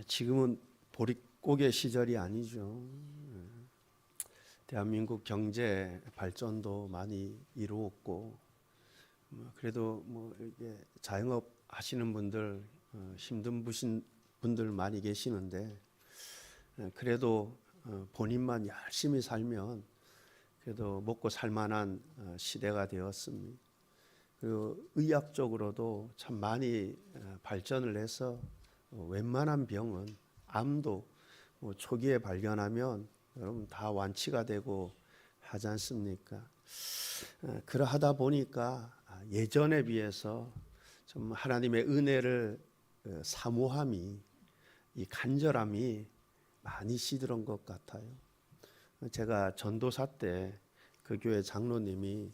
지금은 보릿고개 시절이 아니죠. 대한민국 경제 발전도 많이 이루었고, 그래도 이게 자영업 하시는 분들, 힘든 분들 많이 계시는데, 그래도 본인만 열심히 살면 그래도 먹고 살만한 시대가 되었습니다. 그리고 의학적으로도 참 많이 발전을 해서 웬만한 병은 암도 초기에 발견하면 여러분 다 완치가 되고 하지 않습니까? 그러하다 보니까 예전에 비해서 좀 하나님의 은혜를 사모함이, 이 간절함이 많이 시들은 것 같아요. 제가 전도사 때 그 교회 장로님이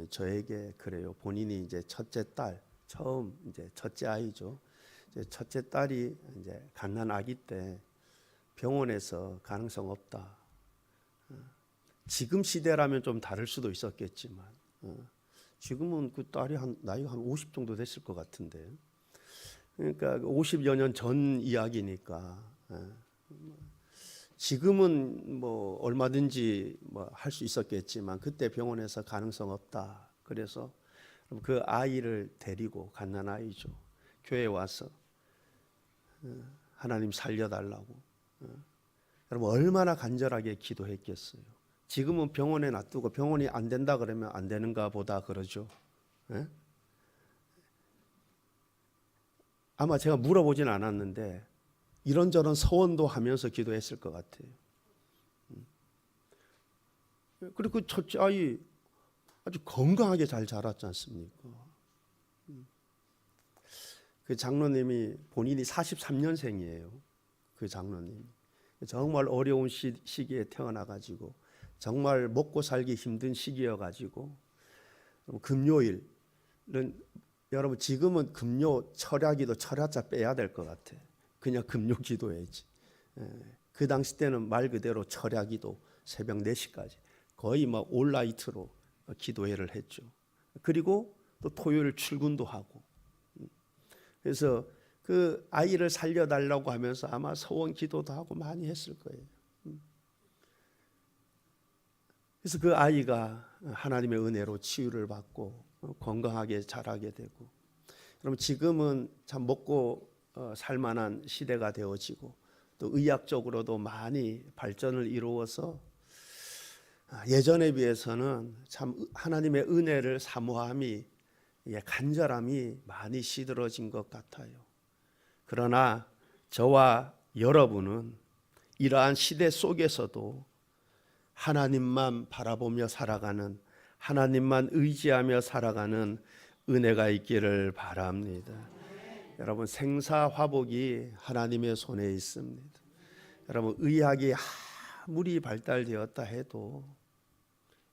저에게 그래요. 본인이 이제 첫째 딸, 처음 이제 첫째 아이죠. 이제 첫째 딸이 이제 갓난 아기 때 병원에서 가능성 없다. 지금 시대라면 좀 다를 수도 있었겠지만 지금은 그 딸이 나이가 한 50 정도 됐을 것 같은데, 그러니까 50여 년 전 이야기니까 지금은 얼마든지 할 수 있었겠지만 그때 병원에서 가능성 없다. 그래서 그 아이를 데리고, 갓난 아이죠, 교회에 와서 하나님 살려달라고. 여러분 얼마나 간절하게 기도했겠어요. 지금은 병원에 놔두고 병원이 안 된다 그러면 안 되는가 보다 그러죠. 아마 제가 물어보진 않았는데 이런저런 서원도 하면서 기도했을 것 같아요. 그리고 그 첫째 아이 아주 건강하게 잘 자랐지 않습니까? 그 장로님이 본인이 43년생이에요. 그 장로님 정말 어려운 시기에 태어나가지고 정말 먹고 살기 힘든 시기여가지고 금요일은, 여러분 지금은 금요 철야기도 철야자 빼야 될 것 같아. 그냥 금요 기도해야지. 그 당시 때는 말 그대로 철야기도 새벽 4시까지 거의 올라이트로 기도회를 했죠. 그리고 또 토요일 출근도 하고. 그래서 그 아이를 살려달라고 하면서 아마 서원 기도도 하고 많이 했을 거예요. 그래서 그 아이가 하나님의 은혜로 치유를 받고 건강하게 자라게 되고, 그럼 지금은 참 먹고 살만한 시대가 되어지고 또 의학적으로도 많이 발전을 이루어서 예전에 비해서는 참 하나님의 은혜를 사모함이, 간절함이 많이 시들어진 것 같아요. 그러나 저와 여러분은 이러한 시대 속에서도 하나님만 바라보며 살아가는, 하나님만 의지하며 살아가는 은혜가 있기를 바랍니다. 여러분 생사화복이 하나님의 손에 있습니다. 여러분 의학이 아무리 발달되었다 해도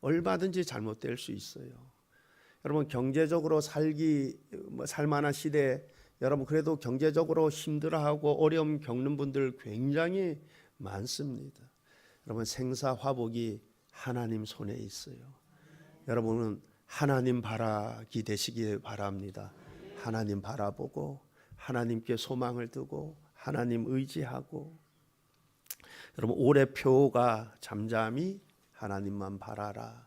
얼마든지 잘못될 수 있어요. 여러분 경제적으로 살만한 시대, 여러분 그래도 경제적으로 힘들어하고 어려움 겪는 분들 굉장히 많습니다. 여러분 생사화복이 하나님 손에 있어요. 여러분은 하나님 바라기 되시길 바랍니다. 하나님 바라보고 하나님께 소망을 두고 하나님 의지하고, 여러분 올해 표가 잠잠히 하나님만 바라라.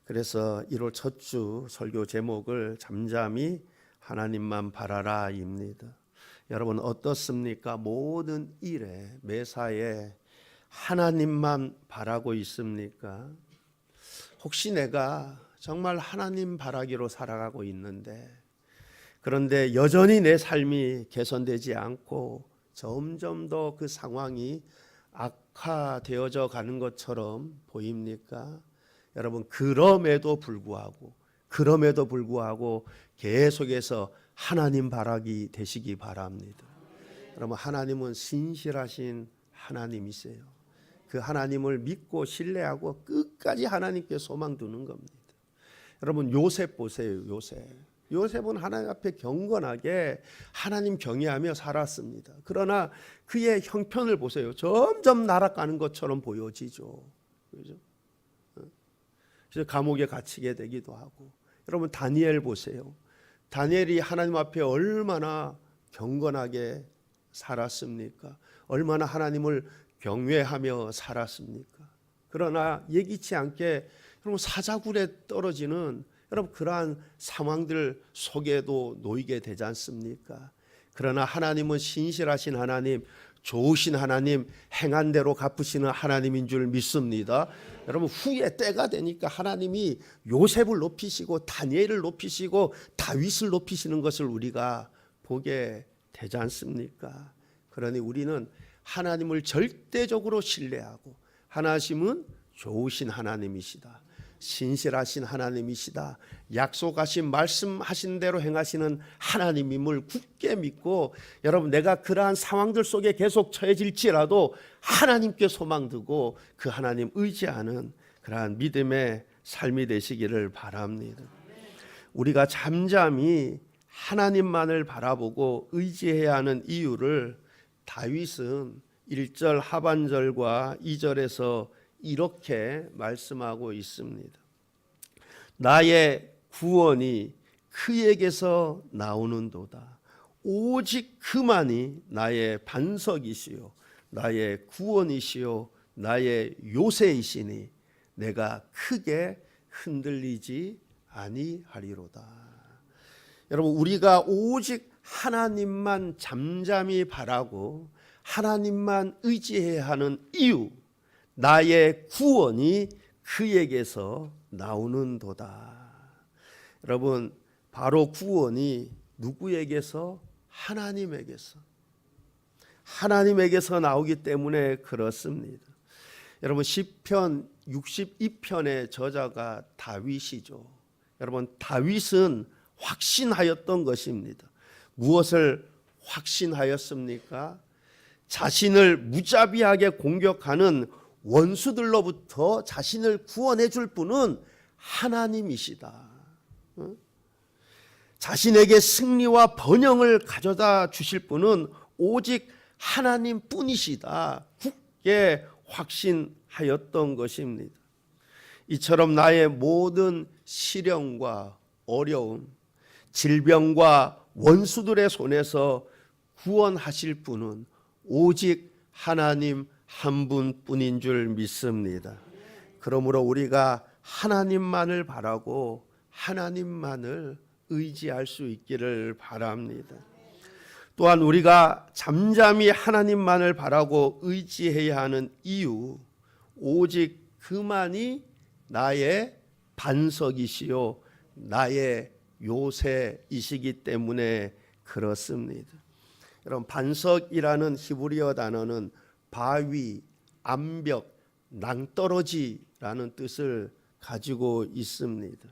그래서 1월 첫 주 설교 제목을 잠잠히 하나님만 바라라입니다. 여러분 어떻습니까? 모든 일에 매사에 하나님만 바라고 있습니까? 혹시 내가 정말 하나님 바라기로 살아가고 있는데, 그런데 여전히 내 삶이 개선되지 않고 점점 더 그 상황이 악화되어져 가는 것처럼 보입니까? 여러분 그럼에도 불구하고 계속해서 하나님 바라기 되시기 바랍니다. 여러분 하나님은 신실하신 하나님이세요. 그 하나님을 믿고 신뢰하고 끝까지 하나님께 소망 두는 겁니다. 여러분 요셉 보세요. 요셉은 하나님 앞에 경건하게 하나님 경외하며 살았습니다. 그러나 그의 형편을 보세요. 점점 날아가는 것처럼 보여지죠. 그렇죠? 그래서 감옥에 갇히게 되기도 하고. 여러분 다니엘 보세요. 다니엘이 하나님 앞에 얼마나 경건하게 살았습니까? 얼마나 하나님을 경외하며 살았습니까? 그러나 예기치 않게 여러분 사자굴에 떨어지는 여러분 그러한 상황들 속에도 놓이게 되지 않습니까? 그러나 하나님은 신실하신 하나님, 좋으신 하나님, 행한 대로 갚으시는 하나님인 줄 믿습니다. 여러분 후에 때가 되니까 하나님이 요셉을 높이시고 다니엘을 높이시고 다윗을 높이시는 것을 우리가 보게 되지 않습니까? 그러니 우리는 하나님을 절대적으로 신뢰하고 하나님은 좋으신 하나님이시다. 신실하신 하나님이시다. 약속하신 말씀하신 대로 행하시는 하나님임을 굳게 믿고 여러분 내가 그러한 상황들 속에 계속 처해질지라도 하나님께 소망 두고 그 하나님 의지하는 그러한 믿음의 삶이 되시기를 바랍니다. 우리가 잠잠히 하나님만을 바라보고 의지해야 하는 이유를 다윗은 1절 하반절과 2절에서 이렇게 말씀하고 있습니다. 나의 구원이 그에게서 나오는도다. 오직 그만이 나의 반석이시요 나의 구원이시요 나의 요새이시니 내가 크게 흔들리지 아니하리로다. 여러분 우리가 오직 하나님만 잠잠히 바라고 하나님만 의지해야 하는 이유, 나의 구원이 그에게서 나오는도다. 여러분 바로 구원이 누구에게서? 하나님에게서 나오기 때문에 그렇습니다. 여러분 시편 62편의 저자가 다윗이죠. 여러분 다윗은 확신하였던 것입니다. 무엇을 확신하였습니까? 자신을 무자비하게 공격하는 원수들로부터 자신을 구원해 줄 분은 하나님이시다. 자신에게 승리와 번영을 가져다 주실 분은 오직 하나님뿐이시다. 굳게 확신하였던 것입니다. 이처럼 나의 모든 시련과 어려움, 질병과 원수들의 손에서 구원하실 분은 오직 하나님 한 분뿐인 줄 믿습니다. 그러므로 우리가 하나님만을 바라고 하나님만을 의지할 수 있기를 바랍니다. 또한 우리가 잠잠히 하나님만을 바라고 의지해야 하는 이유, 오직 그만이 나의 반석이시요 나의 요새이시기 때문에 그렇습니다. 여러분 반석이라는 히브리어 단어는 바위, 암벽, 낭떠러지라는 뜻을 가지고 있습니다.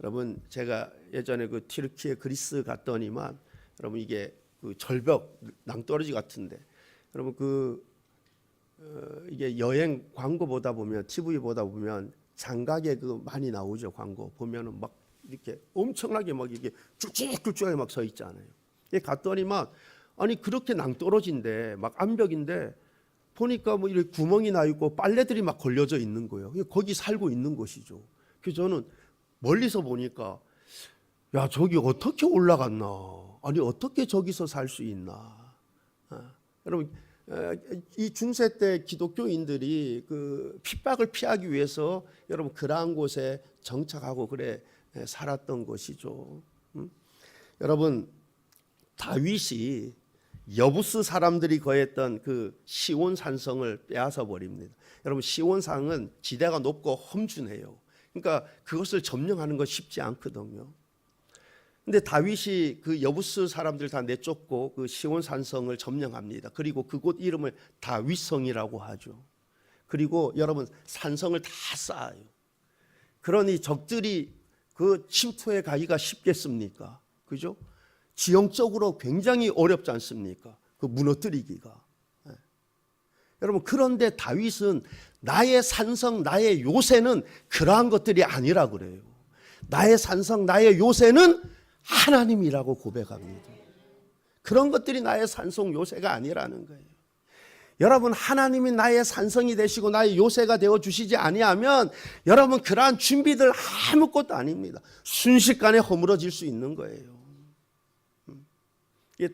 여러분 제가 예전에 그 튀르키예 그리스 갔더니만 여러분 이게 그 절벽 낭떠러지 같은데 여러분 이게 여행 광고 보다 보면 TV 보다 보면 장가게 그 많이 나오죠. 광고 보면은 막 이렇게 엄청나게 막 이게 쭉쭉쭉쭉 막 서 있잖아요. 예 갔더니만 아니 그렇게 낭떠러지인데 막 암벽인데 보니까 뭐 이렇게 구멍이 나 있고 빨래들이 막 걸려져 있는 거예요. 거기 살고 있는 것이죠. 그래서 저는 멀리서 보니까 야 저기 어떻게 올라갔나? 아니 어떻게 저기서 살 수 있나? 여러분 이 중세 때 기독교인들이 그 핍박을 피하기 위해서 여러분 그러한 곳에 정착하고 그래 살았던 것이죠. 여러분 다윗이 여부스 사람들이 거했던 그 시온 산성을 빼앗아 버립니다. 여러분 시온 산은 지대가 높고 험준해요. 그러니까 그것을 점령하는 건 쉽지 않거든요. 근데 다윗이 그 여부스 사람들 다 내쫓고 그 시온 산성을 점령합니다. 그리고 그곳 이름을 다윗성이라고 하죠. 그리고 여러분 산성을 다 쌓아요. 그러니 적들이 그 침투해 가기가 쉽겠습니까? 그죠? 지형적으로 굉장히 어렵지 않습니까? 그 무너뜨리기가. 네. 여러분 그런데 다윗은 나의 산성, 나의 요새는 그러한 것들이 아니라 그래요. 나의 산성, 나의 요새는 하나님이라고 고백합니다. 그런 것들이 나의 산성, 요새가 아니라는 거예요. 여러분 하나님이 나의 산성이 되시고 나의 요새가 되어 주시지 아니하면 여러분 그러한 준비들 아무것도 아닙니다. 순식간에 허물어질 수 있는 거예요.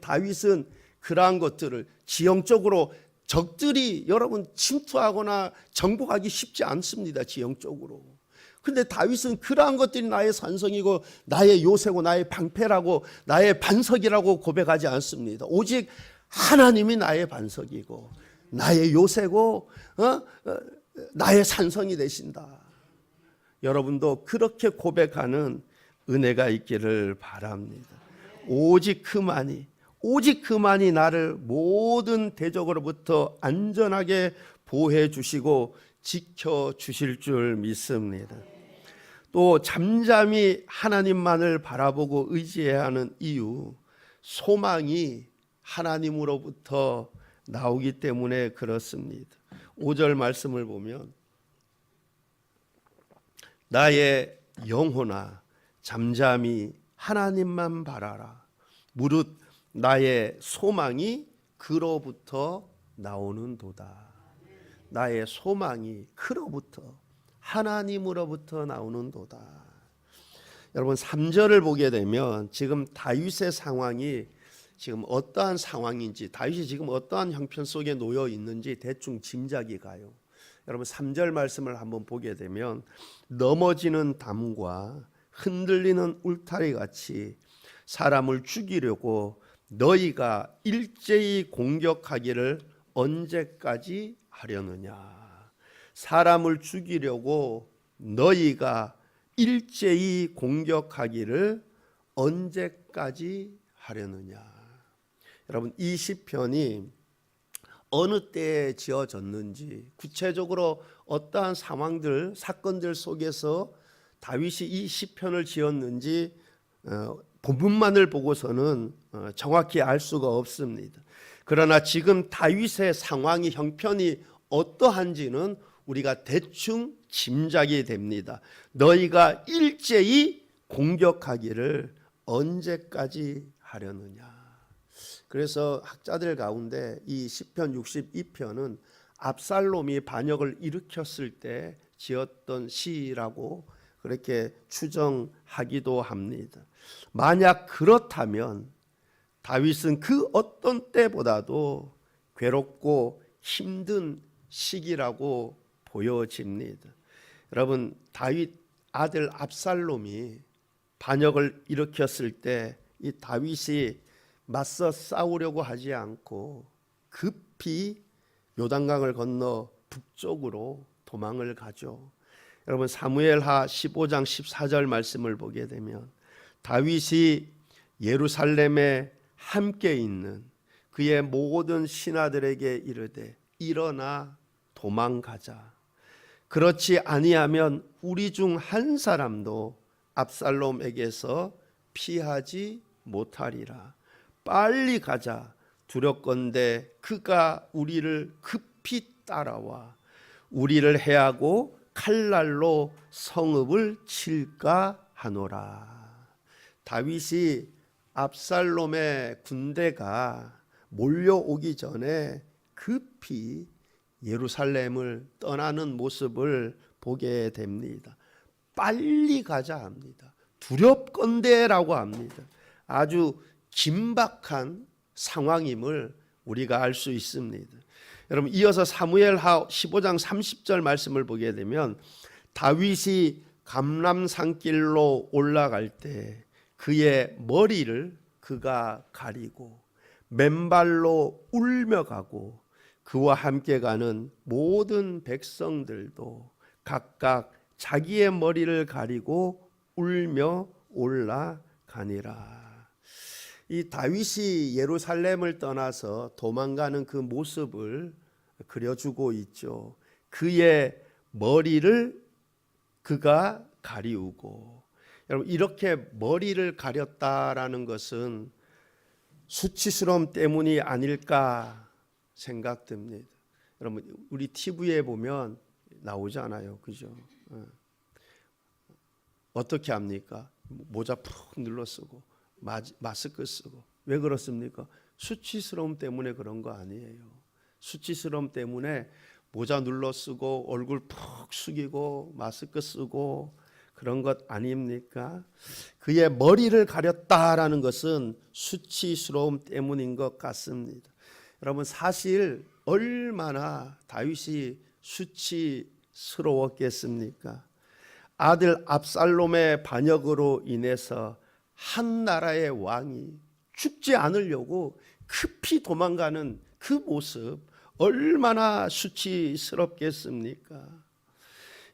다윗은 그러한 것들을 지형적으로 적들이 여러분 침투하거나 정복하기 쉽지 않습니다. 지형적으로. 근데 다윗은 그러한 것들이 나의 산성이고 나의 요새고 나의 방패라고 나의 반석이라고 고백하지 않습니다. 오직 하나님이 나의 반석이고 나의 요새고 나의 산성이 되신다. 여러분도 그렇게 고백하는 은혜가 있기를 바랍니다. 오직 그만이 나를 모든 대적으로부터 안전하게 보호해 주시고 지켜 주실 줄 믿습니다. 또 잠잠히 하나님만을 바라보고 의지해야 하는 이유, 소망이 하나님으로부터 나오기 때문에 그렇습니다. 5절 말씀을 보면 나의 영혼아 잠잠히 하나님만 바라라. 무릇 나의 소망이 그로부터 나오는도다. 나의 소망이 그로부터 하나님으로부터 나오는도다. 여러분 3절을 보게 되면 지금 다윗의 상황이 지금 어떠한 상황인지, 다윗이 지금 어떠한 형편 속에 놓여 있는지 대충 짐작이 가요. 여러분 3절 말씀을 한번 보게 되면 넘어지는 담과 흔들리는 울타리 같이 사람을 죽이려고 너희가 일제히 공격하기를 언제까지 하려느냐. 사람을 죽이려고 너희가 일제히 공격하기를 언제까지 하려느냐. 여러분 이 시편이 어느 때에 지어졌는지, 구체적으로 어떠한 상황들, 사건들 속에서 다윗이 이 시편을 지었는지 본문만을 보고서는 정확히 알 수가 없습니다. 그러나 지금 다윗의 상황이, 형편이 어떠한지는 우리가 대충 짐작이 됩니다. 너희가 일제히 공격하기를 언제까지 하려느냐. 그래서 학자들 가운데 이 시편 62편은 압살롬이 반역을 일으켰을 때 지었던 시라고 그렇게 추정하기도 합니다. 만약 그렇다면 다윗은 그 어떤 때보다도 괴롭고 힘든 시기라고 보여집니다. 여러분 다윗 아들 압살롬이 반역을 일으켰을 때 이 다윗이 맞서 싸우려고 하지 않고 급히 요단강을 건너 북쪽으로 도망을 가죠. 여러분 사무엘하 15장 14절 말씀을 보게 되면 다윗이 예루살렘에 함께 있는 그의 모든 신하들에게 이르되 일어나 도망가자. 그렇지 아니하면 우리 중 한 사람도 압살롬에게서 피하지 못하리라. 빨리 가자. 두렵건대 그가 우리를 급히 따라와 우리를 해하고 칼날로 성읍을 칠까 하노라. 다윗이 압살롬의 군대가 몰려오기 전에 급히 예루살렘을 떠나는 모습을 보게 됩니다. 빨리 가자 합니다. 두렵건대라고 합니다. 아주 긴박한 상황임을 우리가 알 수 있습니다. 여러분 이어서 사무엘하 15장 30절 말씀을 보게 되면 다윗이 감람산길로 올라갈 때 그의 머리를 그가 가리고 맨발로 울며 가고 그와 함께 가는 모든 백성들도 각각 자기의 머리를 가리고 울며 올라가니라. 이 다윗이 예루살렘을 떠나서 도망가는 그 모습을 그려주고 있죠. 그의 머리를 그가 가리우고, 여러분 이렇게 머리를 가렸다라는 것은 수치스러움 때문이 아닐까 생각됩니다. 여러분 우리 TV에 보면 나오잖아요, 그죠? 어떻게 합니까? 모자 푹 눌러 쓰고 마스크 쓰고. 왜 그렇습니까? 수치스러움 때문에 그런 거 아니에요. 수치스러움 때문에 모자 눌러 쓰고 얼굴 푹 숙이고 마스크 쓰고 그런 것 아닙니까? 그의 머리를 가렸다라는 것은 수치스러움 때문인 것 같습니다. 여러분, 사실 얼마나 다윗이 수치스러웠겠습니까? 아들 압살롬의 반역으로 인해서 한 나라의 왕이 죽지 않으려고 급히 도망가는 그 모습, 얼마나 수치스럽겠습니까?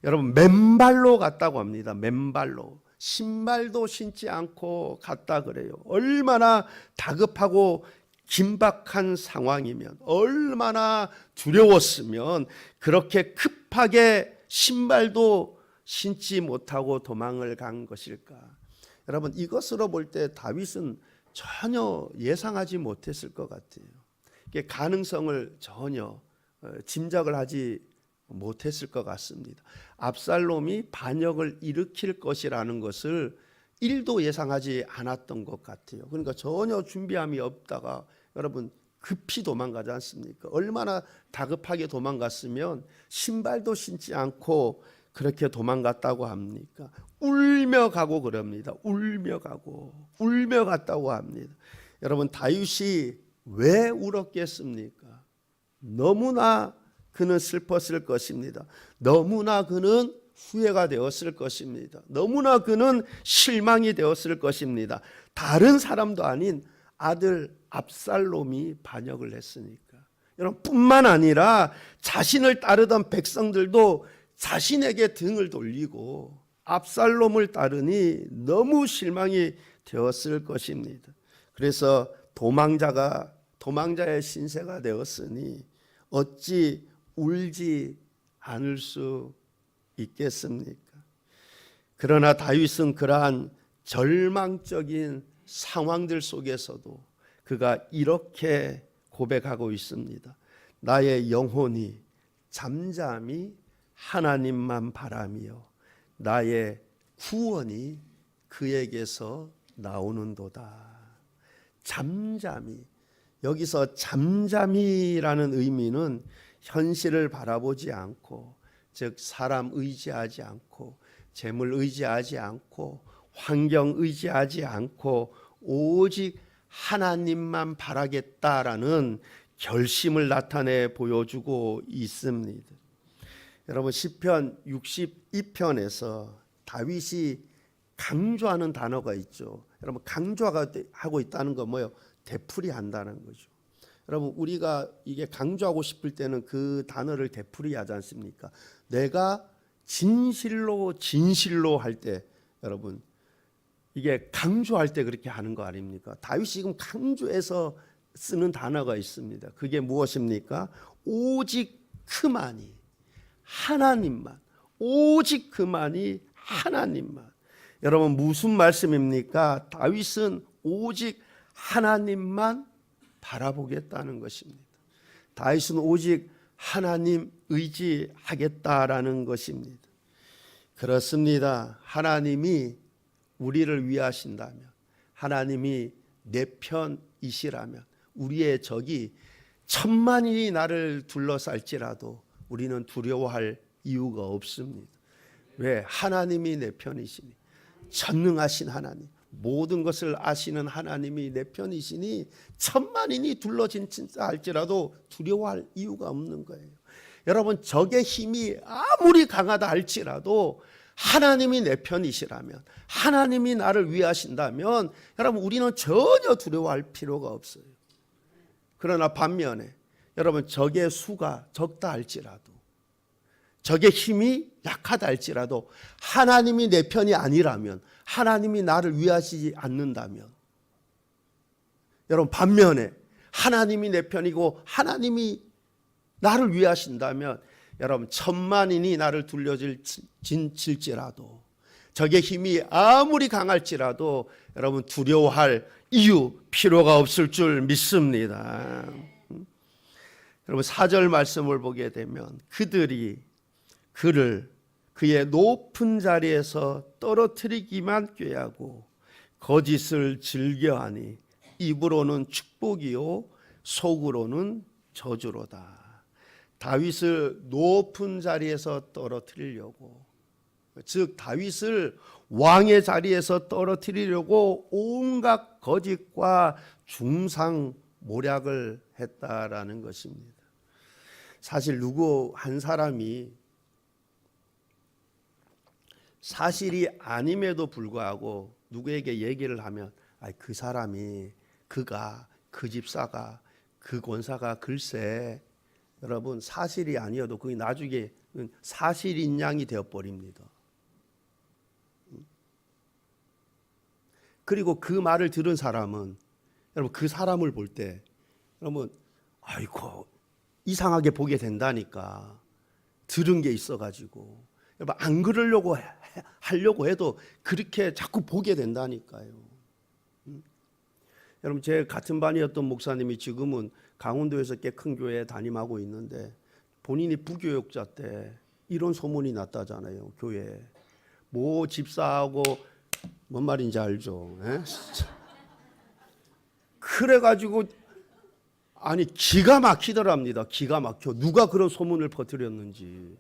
여러분, 맨발로 갔다고 합니다. 맨발로. 신발도 신지 않고 갔다 그래요. 얼마나 다급하고 긴박한 상황이면, 얼마나 두려웠으면 그렇게 급하게 신발도 신지 못하고 도망을 간 것일까? 여러분, 이것으로 볼 때 다윗은 전혀 예상하지 못했을 것 같아요. 이게 가능성을 전혀 짐작을 하지 못했을 것 같습니다. 압살롬이 반역을 일으킬 것이라는 것을 1도 예상하지 않았던 것 같아요. 그러니까 전혀 준비함이 없다가 여러분 급히 도망가지 않습니까? 얼마나 다급하게 도망갔으면 신발도 신지 않고 그렇게 도망갔다고 합니까? 울며 가고 그럽니다. 울며 가고 울며 갔다고 합니다. 여러분, 다윗이 왜 울었겠습니까? 너무나 그는 슬펐을 것입니다. 너무나 그는 후회가 되었을 것입니다. 너무나 그는 실망이 되었을 것입니다. 다른 사람도 아닌 아들 압살롬이 반역을 했으니까. 여러분, 뿐만 아니라 자신을 따르던 백성들도 자신에게 등을 돌리고 압살롬을 따르니 너무 실망이 되었을 것입니다. 그래서 도망자의 신세가 되었으니 어찌 울지 않을 수 있겠습니까? 그러나 다윗은 그러한 절망적인 상황들 속에서도 그가 이렇게 고백하고 있습니다. 나의 영혼이 잠잠히 하나님만 바라며 나의 구원이 그에게서 나오는도다. 잠잠히, 여기서 잠잠히라는 의미는 현실을 바라보지 않고, 즉 사람 의지하지 않고, 재물 의지하지 않고, 환경 의지하지 않고 오직 하나님만 바라겠다라는 결심을 나타내 보여주고 있습니다. 여러분, 시편 62편에서 다윗이 강조하는 단어가 있죠. 여러분, 강조하고 있다는 건 뭐예요? 되풀이한다는 거죠. 여러분, 우리가 이게 강조하고 싶을 때는 그 단어를 되풀이하지 않습니까? 내가 진실로 할 때, 여러분, 이게 강조할 때 그렇게 하는 거 아닙니까? 다윗이 지금 강조해서 쓰는 단어가 있습니다. 그게 무엇입니까? 오직 그만이 하나님만, 오직 그만이 하나님만. 여러분, 무슨 말씀입니까? 다윗은 오직 하나님만 바라보겠다는 것입니다. 다윗은 오직 하나님 의지하겠다라는 것입니다. 그렇습니다. 하나님이 우리를 위하신다면, 하나님이 내 편이시라면, 우리의 적이 천만이 나를 둘러쌀지라도 우리는 두려워할 이유가 없습니다. 왜? 하나님이 내 편이시니, 전능하신 하나님, 모든 것을 아시는 하나님이 내 편이시니 천만인이 둘러진다 할지라도 두려워할 이유가 없는 거예요. 여러분, 적의 힘이 아무리 강하다 할지라도 하나님이 내 편이시라면, 하나님이 나를 위하신다면 여러분, 우리는 전혀 두려워할 필요가 없어요. 그러나 반면에 여러분, 적의 수가 적다 할지라도, 적의 힘이 약하다 할지라도 하나님이 내 편이 아니라면, 하나님이 나를 위하시지 않는다면, 여러분, 반면에 하나님이 내 편이고 하나님이 나를 위하신다면 여러분, 천만인이 나를 둘러질지라도, 적의 힘이 아무리 강할지라도 여러분 두려워할 이유, 필요가 없을 줄 믿습니다. 여러분, 4절 말씀을 보게 되면 그들이 그의 높은 자리에서 떨어뜨리기만 꾀하고 거짓을 즐겨하니 입으로는 축복이요 속으로는 저주로다. 다윗을 높은 자리에서 떨어뜨리려고 즉 다윗을 왕의 자리에서 떨어뜨리려고 온갖 거짓과 중상모략을 했다라는 것입니다. 사실 누구 한 사람이 사실이 아님에도 불구하고 누구에게 얘기를 하면 그 사람이 그 집사가 그 권사가 글쎄 여러분 사실이 아니어도 그게 나중에 사실인 양이 되어버립니다. 그리고 그 말을 들은 사람은 여러분 그 사람을 볼 때 여러분 아이고 이상하게 보게 된다니까 들은 게 있어가지고 여러분 안 그러려고 하려고 해도 그렇게 자꾸 보게 된다니까요. 여러분 제 같은 반이었던 목사님이 지금은 강원도에서 꽤 큰 교회에 담임하고 있는데 본인이 부교육자 때 이런 소문이 났다잖아요. 교회에 뭐 집사하고 뭔 말인지 알죠? 그래가지고 아니 기가 막히더랍니다. 기가 막혀. 누가 그런 소문을 퍼뜨렸는지.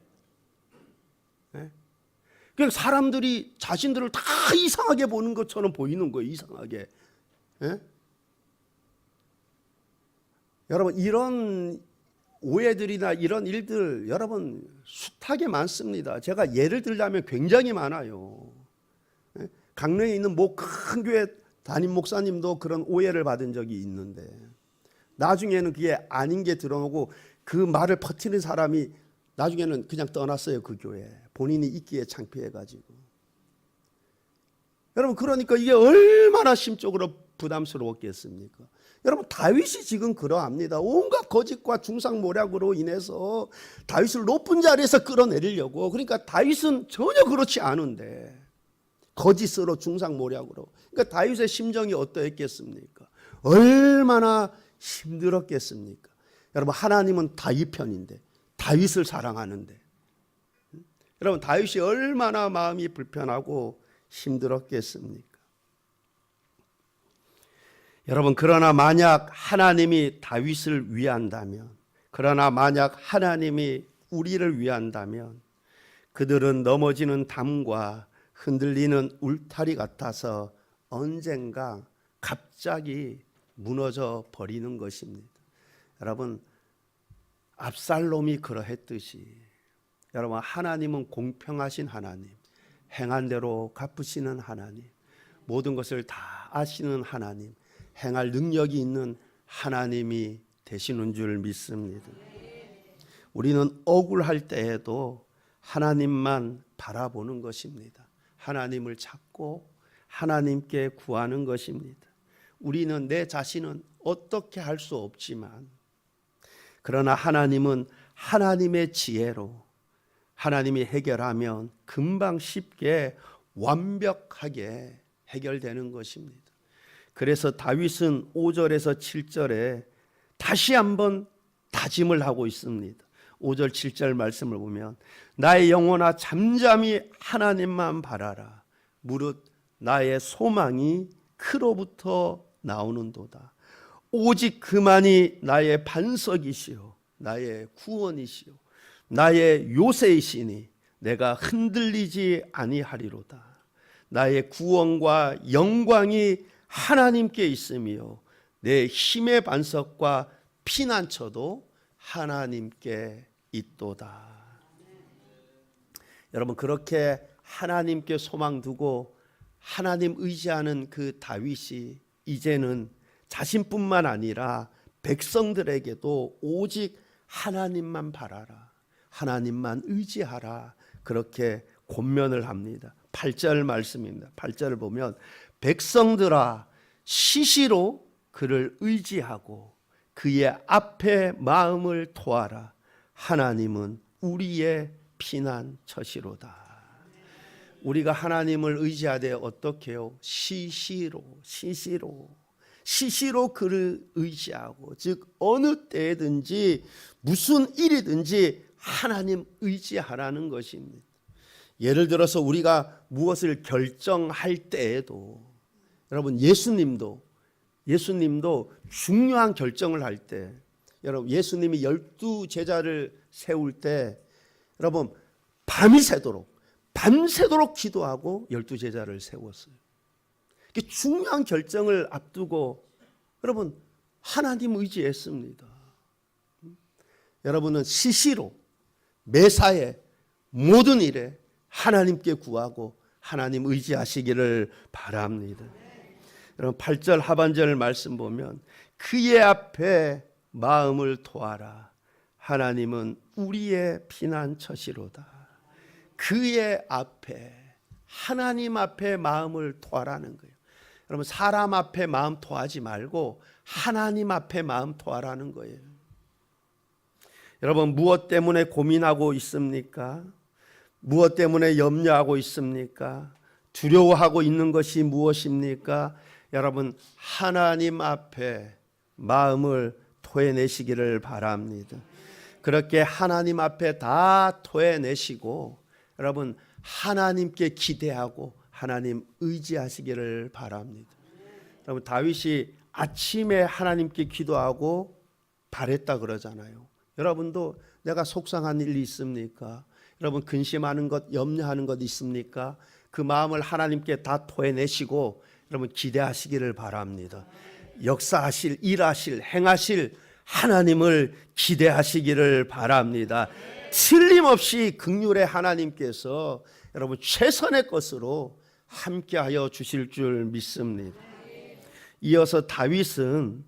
그냥 사람들이 자신들을 다 이상하게 보는 것처럼 보이는 거예요. 이상하게. 여러분 이런 오해들이나 이런 일들 여러분 숱하게 많습니다. 제가 예를 들자면 굉장히 많아요. 강릉에 있는 뭐 큰 교회 담임 목사님도 그런 오해를 받은 적이 있는데 나중에는 그게 아닌 게 드러나고 그 말을 퍼뜨린 사람이 나중에는 그냥 떠났어요. 그 교회 본인이 있기에 창피해가지고. 여러분 그러니까 이게 얼마나 심적으로 부담스러웠겠습니까? 여러분 다윗이 지금 그러합니다. 온갖 거짓과 중상모략으로 인해서 다윗을 높은 자리에서 끌어내리려고. 그러니까 다윗은 전혀 그렇지 않은데 거짓으로 중상모략으로. 그러니까 다윗의 심정이 어떠했겠습니까? 얼마나 힘들었겠습니까? 여러분 하나님은 다윗 편인데 다윗을 사랑하는데 여러분 다윗이 얼마나 마음이 불편하고 힘들었겠습니까? 여러분 그러나 만약 하나님이 다윗을 위한다면 그러나 만약 하나님이 우리를 위한다면 그들은 넘어지는 담과 흔들리는 울타리 같아서 언젠가 갑자기 무너져 버리는 것입니다. 여러분 압살롬이 그러했듯이 여러분 하나님은 공평하신 하나님, 행한 대로 갚으시는 하나님, 모든 것을 다 아시는 하나님, 행할 능력이 있는 하나님이 되시는 줄 믿습니다. 우리는 억울할 때에도 하나님만 바라보는 것입니다. 하나님을 찾고 하나님께 구하는 것입니다. 우리는 내 자신은 어떻게 할 수 없지만 그러나 하나님은 하나님의 지혜로 하나님이 해결하면 금방 쉽게 완벽하게 해결되는 것입니다. 그래서 다윗은 5절에서 7절에 다시 한번 다짐을 하고 있습니다. 5절 7절 말씀을 보면 나의 영혼아 잠잠히 하나님만 바라라. 무릇 나의 소망이 그로부터 나오는도다. 오직 그만이 나의 반석이시요 나의 구원이시요 나의 요새이시니 내가 흔들리지 아니하리로다. 나의 구원과 영광이 하나님께 있으며 내 힘의 반석과 피난처도 하나님께 있도다. 여러분 그렇게 하나님께 소망 두고 하나님 의지하는 그 다윗이 이제는 자신뿐만 아니라 백성들에게도 오직 하나님만 바라라, 하나님만 의지하라 그렇게 권면을 합니다. 8절 말씀입니다. 8절을 보면 백성들아 시시로 그를 의지하고 그의 앞에 마음을 토하라. 하나님은 우리의 피난처시로다. 우리가 하나님을 의지하되 어떻게 해요? 시시로 그를 의지하고 즉 어느 때든지 무슨 일이든지 하나님 의지하라는 것입니다. 예를 들어서 우리가 무엇을 결정할 때에도 여러분 예수님도 중요한 결정을 할 때 여러분 예수님이 12 제자를 세울 때 여러분 밤이 새도록 밤새도록 기도하고 12제자를 세웠어요. 중요한 결정을 앞두고 여러분 하나님 의지했습니다. 여러분은 시시로 매사에 모든 일에 하나님께 구하고 하나님 의지하시기를 바랍니다. 여러분 8절 하반절 말씀 보면 그의 앞에 마음을 토하라. 하나님은 우리의 피난처시로다. 그의 앞에, 하나님 앞에 마음을 토하라는 거예요. 여러분 사람 앞에 마음 토하지 말고 하나님 앞에 마음 토하라는 거예요. 여러분 무엇 때문에 고민하고 있습니까? 무엇 때문에 염려하고 있습니까? 두려워하고 있는 것이 무엇입니까? 여러분 하나님 앞에 마음을 토해내시기를 바랍니다. 그렇게 하나님 앞에 다 토해내시고 여러분 하나님께 기대하고 하나님 의지하시기를 바랍니다. 여러분 다윗이 아침에 하나님께 기도하고 바랬다 그러잖아요. 여러분도 내가 속상한 일이 있습니까? 여러분 근심하는 것, 염려하는 것 있습니까? 그 마음을 하나님께 다 토해내시고 여러분 기대하시기를 바랍니다. 역사하실, 일하실, 행하실 하나님을 기대하시기를 바랍니다. 틀림없이 긍휼의 하나님께서 여러분 최선의 것으로 함께하여 주실 줄 믿습니다. 이어서 다윗은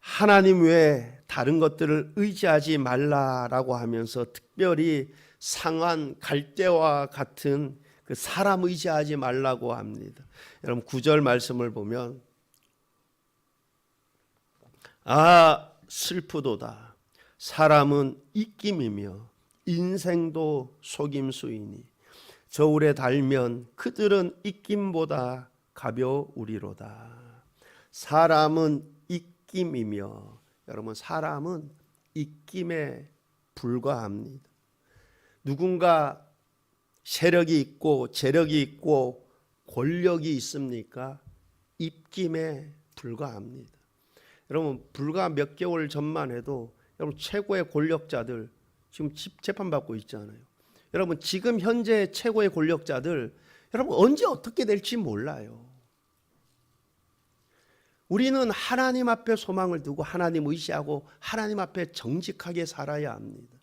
하나님 외에 다른 것들을 의지하지 말라라고 하면서 특별히 상한 갈대와 같은 그 사람 의지하지 말라고 합니다. 여러분 9절 말씀을 보면 슬프도다. 사람은 입김이며 인생도 속임수이니 저울에 달면 그들은 입김보다 가벼우리로다. 사람은 입김이며 여러분 사람은 입김에 불과합니다. 누군가 세력이 있고 재력이 있고 권력이 있습니까? 입김에 불과합니다. 여러분 불과 몇 개월 전만 해도 여러분 최고의 권력자들 지금 재판받고 있잖아요. 여러분 지금 현재 최고의 권력자들 여러분 언제 어떻게 될지 몰라요. 우리는 하나님 앞에 소망을 두고 하나님 의지하고 하나님 앞에 정직하게 살아야 합니다.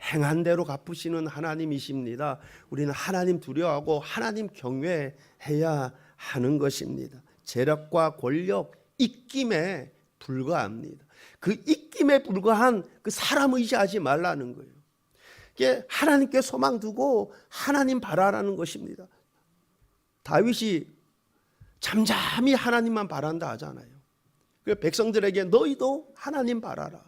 행한 대로 갚으시는 하나님이십니다. 우리는 하나님 두려워하고 하나님 경외해야 하는 것입니다. 재력과 권력, 입김에 불과합니다. 그 입김에 불과한 그 사람 의지하지 말라는 거예요. 이게 하나님께 소망 두고 하나님 바라라는 것입니다. 다윗이 잠잠히 하나님만 바란다 하잖아요. 그래서 백성들에게 너희도 하나님 바라라.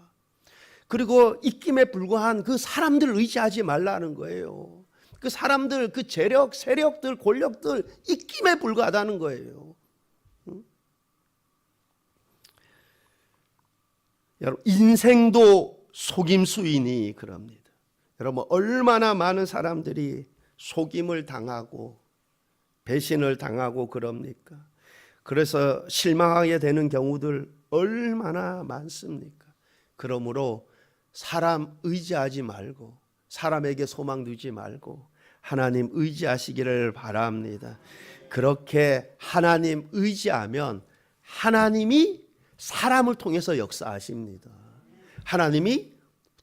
그리고 입김에 불과한 그 사람들 의지하지 말라는 거예요. 그 사람들, 그 재력, 세력들, 권력들 입김에 불과하다는 거예요. 여러분 인생도 속임수이니 그럽니다. 여러분 얼마나 많은 사람들이 속임을 당하고 배신을 당하고 그럽니까? 그래서 실망하게 되는 경우들 얼마나 많습니까? 그러므로 사람 의지하지 말고 사람에게 소망 두지 말고 하나님 의지하시기를 바랍니다. 그렇게 하나님 의지하면 하나님이 사람을 통해서 역사하십니다. 하나님이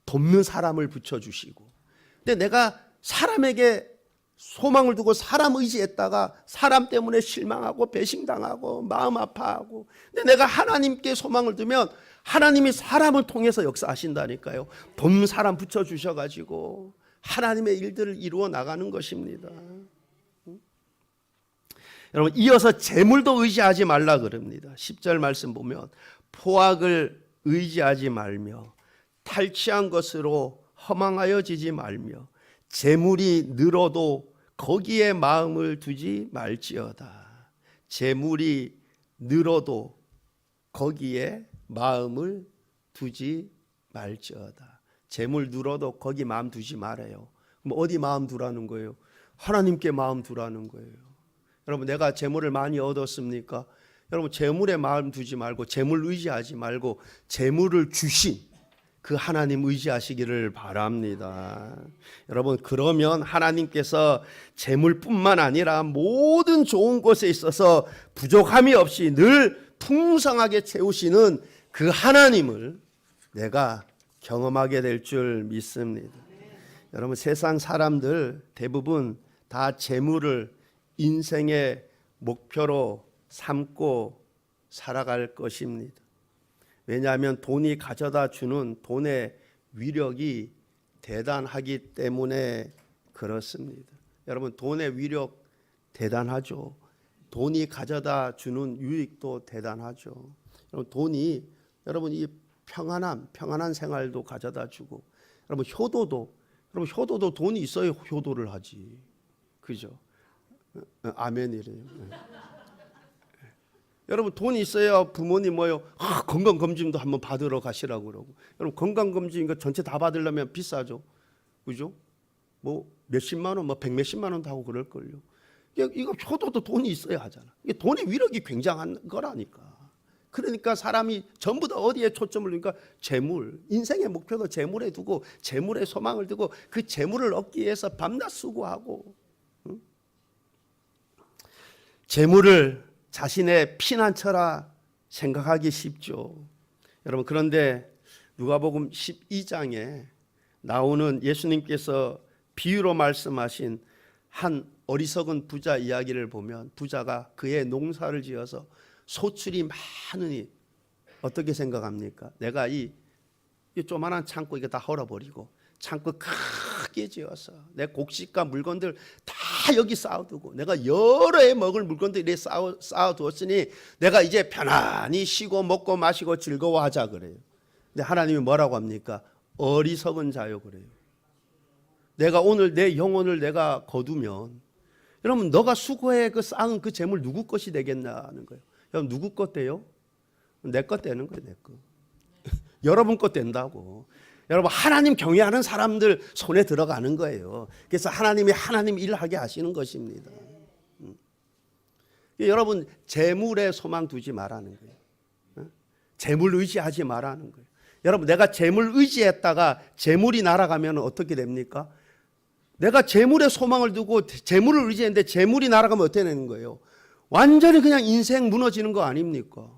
돕는 사람을 붙여주시고 근데 내가 사람에게 소망을 두고 사람 의지했다가 사람 때문에 실망하고 배신당하고 마음 아파하고 근데 내가 하나님께 소망을 두면 하나님이 사람을 통해서 역사하신다니까요. 돕는 사람 붙여주셔가지고 하나님의 일들을 이루어 나가는 것입니다. 여러분 이어서 재물도 의지하지 말라 그럽니다. 10절 말씀 보면 포악을 의지하지 말며 탈취한 것으로 허망하여지지 말며 재물이 늘어도 거기에 마음을 두지 말지어다. 재물이 늘어도 거기에 마음을 두지 말지어다. 재물 늘어도 거기 마음 두지 말아요. 그럼 어디 마음 두라는 거예요? 하나님께 마음 두라는 거예요. 여러분 내가 재물을 많이 얻었습니까? 여러분 재물에 마음 두지 말고 재물 의지하지 말고 재물을 주신 그 하나님 의지하시기를 바랍니다. 여러분, 그러면 하나님께서 재물뿐만 아니라 모든 좋은 것에 있어서 부족함이 없이 늘 풍성하게 채우시는 그 하나님을 내가 경험하게 될 줄 믿습니다. 여러분, 세상 사람들 대부분 다 재물을 인생의 목표로 삼고 살아갈 것입니다. 왜냐하면 돈이 가져다 주는 돈의 위력이 대단하기 때문에 그렇습니다. 여러분, 돈의 위력 대단하죠. 돈이 가져다 주는 유익도 대단하죠. 여러분, 돈이 여러분 이 평안한 생활도 가져다 주고, 여러분 효도도 돈이 있어야 효도를 하지. 그죠? 아멘이래요. 여러분, 돈이 있어야 부모님 건강검진도 한번 받으러 가시라고 그러고. 여러분, 건강검진 이거 전체 다 받으려면 비싸죠. 그죠? 뭐 몇십만 원, 백몇십만 원도 하고 그럴걸요. 이거 효도도 돈이 있어야 하잖아. 이게 돈의 위력이 굉장한 거라니까. 그러니까 사람이 전부 다 어디에 초점을 두니까 재물, 인생의 목표도 재물에 두고 재물에 소망을 두고 그 재물을 얻기 위해서 밤낮 수고하고, 응? 재물을 자신의 피난처라 생각하기 쉽죠. 여러분, 그런데 누가복음 12장에 나오는 예수님께서 비유로 말씀하신 한 어리석은 부자 이야기를 보면, 부자가 그의 농사를 지어서 소출이 많으니 어떻게 생각합니까? 내가 이 조만한 창고 이거 다 헐어버리고 창고 크게 지어서 내 곡식과 물건들 다 여기 쌓아두고 내가 여러 해 먹을 물건들 이렇게 쌓아두었으니 내가 이제 편안히 쉬고 먹고 마시고 즐거워하자 그래요. 근데 하나님이 뭐라고 합니까? 어리석은 자요 그래요. 내가 오늘 내 영혼을 내가 거두면, 여러분, 너가 수고해 그 쌓은 그 재물 누구 것이 되겠냐는 거예요. 여러분, 누구 것 돼요? 내 것 되는 거예요. 내 것. 여러분 것 된다고. 여러분, 하나님 경외하는 사람들 손에 들어가는 거예요. 그래서 하나님이 하나님 일을 하게 하시는 것입니다. 여러분, 재물에 소망 두지 말라는 거예요. 재물 의지하지 말라는 거예요. 여러분, 내가 재물 의지했다가 재물이 날아가면 어떻게 됩니까? 내가 재물에 소망을 두고 재물을 의지했는데 재물이 날아가면 어떻게 되는 거예요? 완전히 그냥 인생 무너지는 거 아닙니까?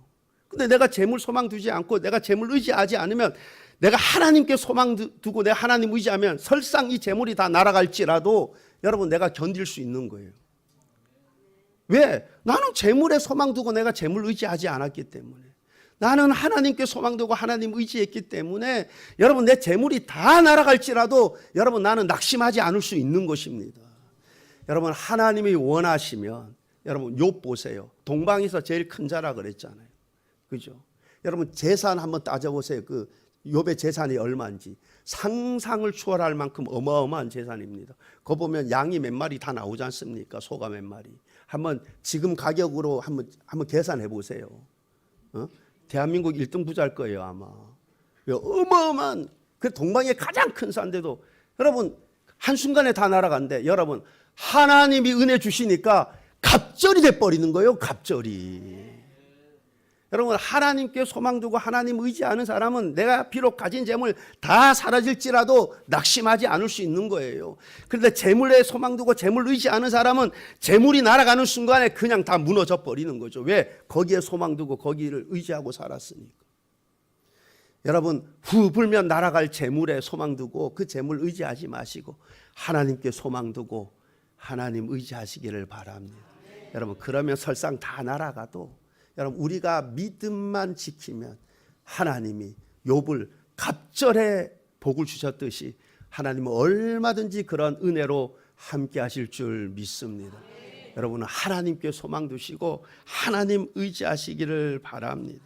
근데 내가 재물 소망 두지 않고 내가 재물 의지하지 않으면, 내가 하나님께 소망 두고 내가 하나님 의지하면 설상 이 재물이 다 날아갈지라도 여러분 내가 견딜 수 있는 거예요. 왜? 나는 재물에 소망 두고 내가 재물 의지하지 않았기 때문에, 나는 하나님께 소망 두고 하나님 의지했기 때문에 여러분 내 재물이 다 날아갈지라도 여러분 나는 낙심하지 않을 수 있는 것입니다. 여러분, 하나님이 원하시면, 여러분 욥 보세요. 동방에서 제일 큰 자라 그랬잖아요. 그죠? 여러분 재산 한번 따져보세요. 그 욥의 재산이 얼마인지. 상상을 초월할 만큼 어마어마한 재산입니다. 그거 보면 양이 몇 마리 다 나오지 않습니까? 소가 몇 마리. 한번 지금 가격으로 한번 계산해 보세요. 대한민국 1등 부자일 거예요 아마. 어마어마한 그 동방의 가장 큰 산데도 여러분 한순간에 다 날아간대. 여러분, 하나님이 은혜 주시니까 갑절이 돼버리는 거예요. 갑절이. 여러분, 하나님께 소망 두고 하나님 의지하는 사람은 내가 비록 가진 재물 다 사라질지라도 낙심하지 않을 수 있는 거예요. 그런데 재물에 소망 두고 재물 의지하는 사람은 재물이 날아가는 순간에 그냥 다 무너져 버리는 거죠. 왜? 거기에 소망 두고 거기를 의지하고 살았으니까. 여러분, 후 불면 날아갈 재물에 소망 두고 그 재물 의지하지 마시고 하나님께 소망 두고 하나님 의지하시기를 바랍니다. 여러분, 그러면 설상 다 날아가도 여러분 우리가 믿음만 지키면 하나님이 욥을 갑절에 복을 주셨듯이 하나님은 얼마든지 그런 은혜로 함께 하실 줄 믿습니다. 여러분은 하나님께 소망 두시고 하나님 의지하시기를 바랍니다.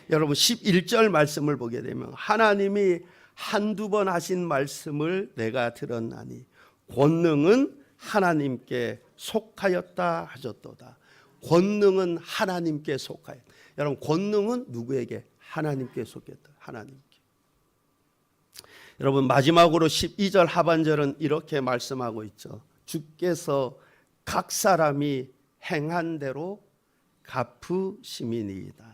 여러분 11절 말씀을 보게 되면, 하나님이 한두 번 하신 말씀을 내가 들었나니 권능은 하나님께 속하였다 하셨도다. 권능은 하나님께 속하여. 여러분, 권능은 누구에게? 하나님께 속했다. 하나님께. 여러분, 마지막으로 12절 하반절은 이렇게 말씀하고 있죠. 주께서 각 사람이 행한 대로 갚으심이니이다.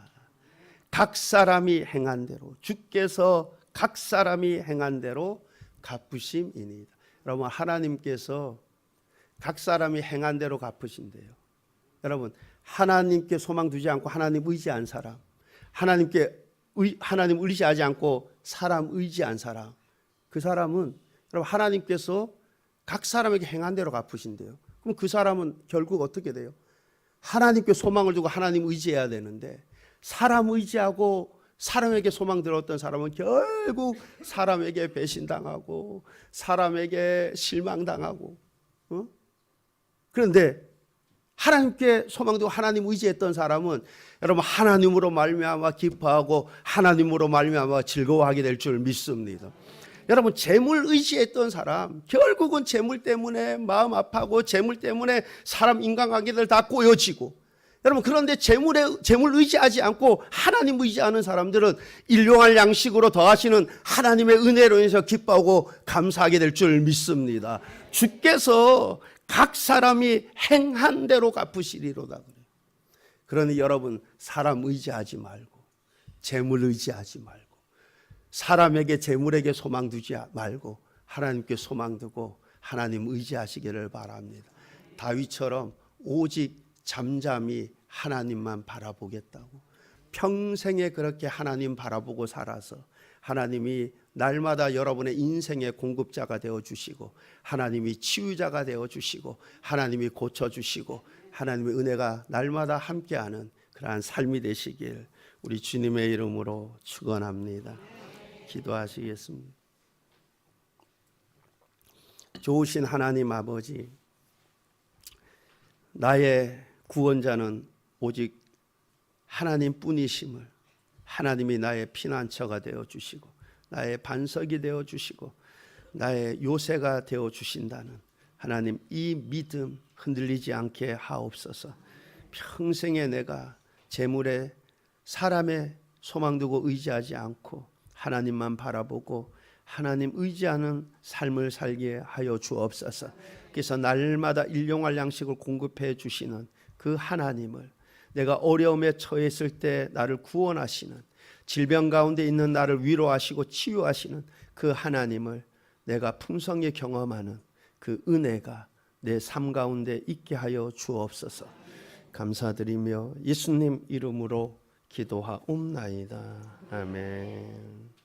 각 사람이 행한 대로, 주께서 각 사람이 행한 대로 갚으심이니이다. 여러분, 하나님께서 각 사람이 행한 대로 갚으신대요. 여러분, 하나님께 소망 두지 않고 하나님 의지한 사람, 하나님 의지하지 않고 사람 의지한 사람, 그 사람은 여러분 하나님께서 각 사람에게 행한 대로 갚으신대요. 그럼 그 사람은 결국 어떻게 돼요? 하나님께 소망을 두고 하나님 의지해야 되는데, 사람 의지하고 사람에게 소망 들었던 사람은 결국 사람에게 배신당하고 사람에게 실망당하고, 그런데 하나님께 소망 두고 하나님 의지했던 사람은 여러분 하나님으로 말미암아 기뻐하고 하나님으로 말미암아 즐거워하게 될 줄 믿습니다. 여러분, 재물 의지했던 사람 결국은 재물 때문에 마음 아파하고 재물 때문에 사람 인간관계들 다 꼬여지고, 여러분 그런데 재물 의지하지 않고 하나님 의지하는 사람들은 일용할 양식으로 더하시는 하나님의 은혜로 인해서 기뻐하고 감사하게 될 줄 믿습니다. 주께서 각 사람이 행한 대로 갚으시리로다 그래요. 그러니 여러분, 사람 의지하지 말고 재물 의지하지 말고 사람에게 재물에게 소망 두지 말고 하나님께 소망 두고 하나님 의지하시기를 바랍니다. 다윗처럼 오직 잠잠히 하나님만 바라보겠다고 평생에 그렇게 하나님 바라보고 살아서 하나님이 날마다 여러분의 인생의 공급자가 되어주시고 하나님이 치유자가 되어주시고 하나님이 고쳐주시고 하나님의 은혜가 날마다 함께하는 그러한 삶이 되시길 우리 주님의 이름으로 축원합니다. 기도하시겠습니다. 좋으신 하나님 아버지, 나의 구원자는 오직 하나님뿐이심을, 하나님이 나의 피난처가 되어주시고 나의 반석이 되어주시고 나의 요새가 되어주신다는 하나님, 이 믿음 흔들리지 않게 하옵소서. 평생에 내가 재물에 사람의 소망 두고 의지하지 않고 하나님만 바라보고 하나님 의지하는 삶을 살게 하여 주옵소서. 그래서 날마다 일용할 양식을 공급해 주시는 그 하나님을, 내가 어려움에 처했을 때 나를 구원하시는, 질병 가운데 있는 나를 위로하시고 치유하시는 그 하나님을 내가 풍성히 경험하는 그 은혜가 내 삶 가운데 있게 하여 주옵소서. 감사드리며 예수님 이름으로 기도하옵나이다. 아멘.